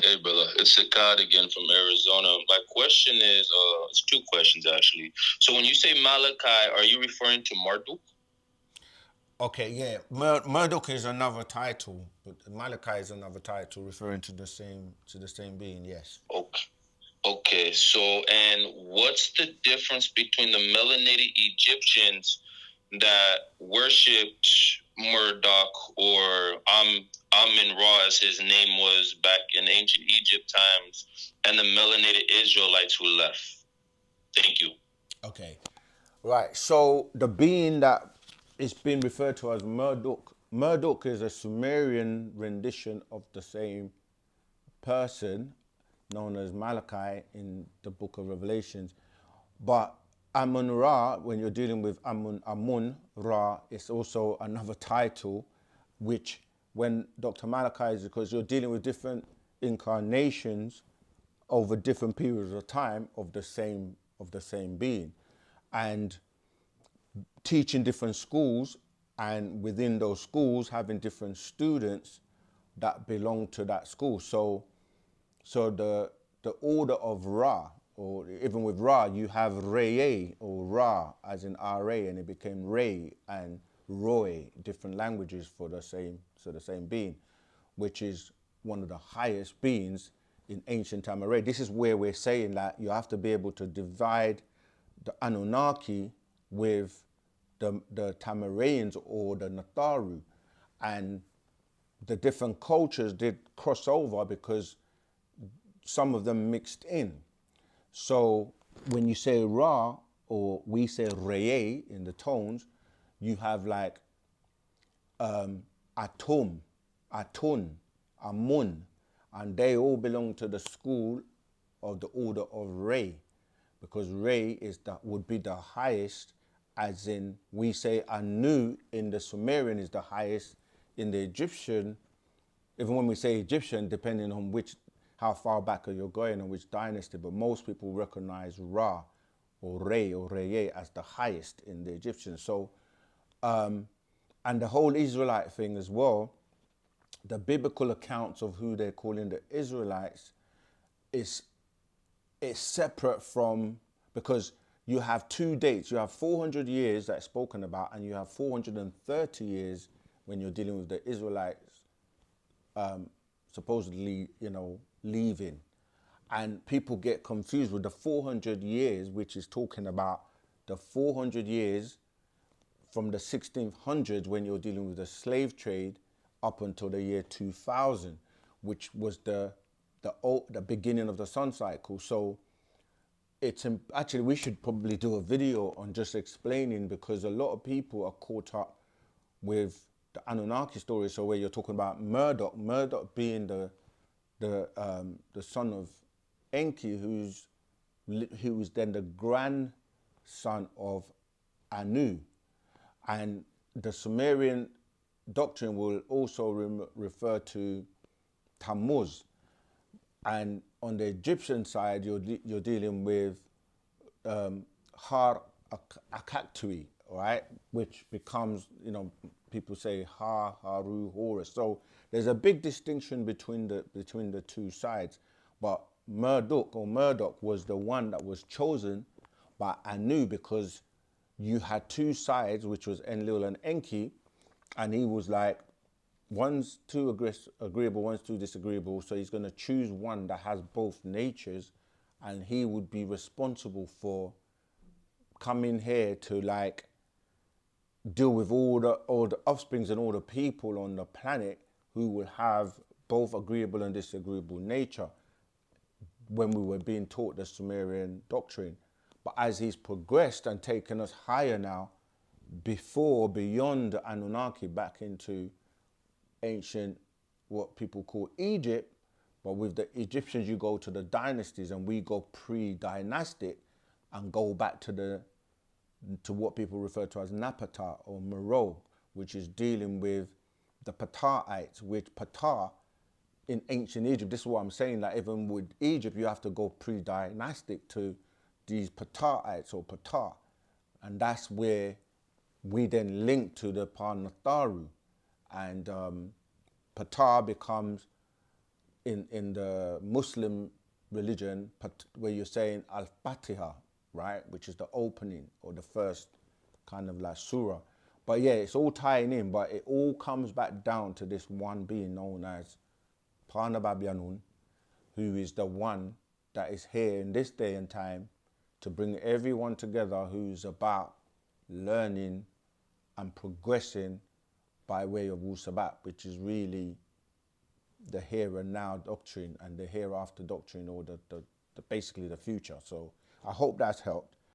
Hey, brother, it's Sakad again from Arizona. My question is, it's two questions actually. So when you say Malachi, are you referring to Marduk? Okay, yeah. Murdoch is another title, but Malachi is another title referring to the same being. Yes. Okay. Okay, so and what's the difference between the melanated Egyptians that worshipped Marduk or Amun Ra, as his name was back in ancient Egypt times, and the melanated Israelites who left? Thank you. Okay. Right. So the being that is being referred to as Murdoch, Murdoch is a Sumerian rendition of the same person known as Malachi in the book of Revelations. But Amun Ra, when you're dealing with Amun Ra, it's also another title, which when Dr. Malachi is because you're dealing with different incarnations over different periods of time of the same being, and teaching different schools, and within those schools having different students that belong to that school. So the order of Ra, or even with Ra, you have Re or Ra as in Ra, and it became Re and Roy, different languages for the same being, which is one of the highest beings in ancient Tamaray. This is where we're saying that you have to be able to divide the Anunnaki with the Tamarayans or the Natharu, and the different cultures did cross over because some of them mixed in. So when you say Ra, or we say Re in the tones, you have like Atum, Atun, Amun, and they all belong to the school of the order of Re, because Re is that would be the highest, as in we say Anu in the Sumerian is the highest, in the Egyptian, even when we say Egyptian, depending on which, how far back you're going and which dynasty, but most people recognize Ra or Re or Reye as the highest in the Egyptian. So, and the whole Israelite thing as well, the biblical accounts of who they're calling the Israelites is it's separate from, because you have two dates. You have 400 years that's spoken about, and you have 430 years when you're dealing with the Israelites supposedly, leaving. And people get confused with the 400 years, which is talking about the 400 years from the 1600s when you're dealing with the slave trade up until the year 2000, which was the beginning of the sun cycle. So actually we should probably do a video on just explaining, because a lot of people are caught up with the Anunnaki story. So where you're talking about Murdoch being the son of Enki, who was then the grandson of Anu, and the Sumerian doctrine will also refer to Tammuz, and on the Egyptian side, you're dealing with Har Akaktui, right? Which becomes, people say Ha, Haru, Horus. So there's a big distinction between the two sides. But Murdoch was the one that was chosen by Anu, because you had two sides, which was Enlil and Enki, and he was like, one's too agreeable, one's too disagreeable. So he's going to choose one that has both natures, and he would be responsible for coming here to like deal with all the offsprings and all the people on the planet who will have both agreeable and disagreeable nature, when we were being taught the Sumerian doctrine. But as he's progressed and taken us higher now, beyond the Anunnaki, back into ancient, what people call Egypt. But with the Egyptians, you go to the dynasties, and we go pre-dynastic and go back to what people refer to as Napata or Meroe, which is dealing with the Ptahites, which Ptah in ancient Egypt, this is what I'm saying, that even with Egypt, you have to go pre-dynastic to these Ptahites or Ptah. And that's where we then link to the Parnatharu. And Ptah becomes in the Muslim religion, where you're saying Al-Fatiha, right, which is the opening or the first kind of like surah. But yeah, it's all tying in, but it all comes back down to this one being known as Panababyanun, who is the one that is here in this day and time to bring everyone together who's about learning and progressing by way of Wu-Sabat, which is really the here and now doctrine and the hereafter doctrine, or the basically the future. So I hope that's helped.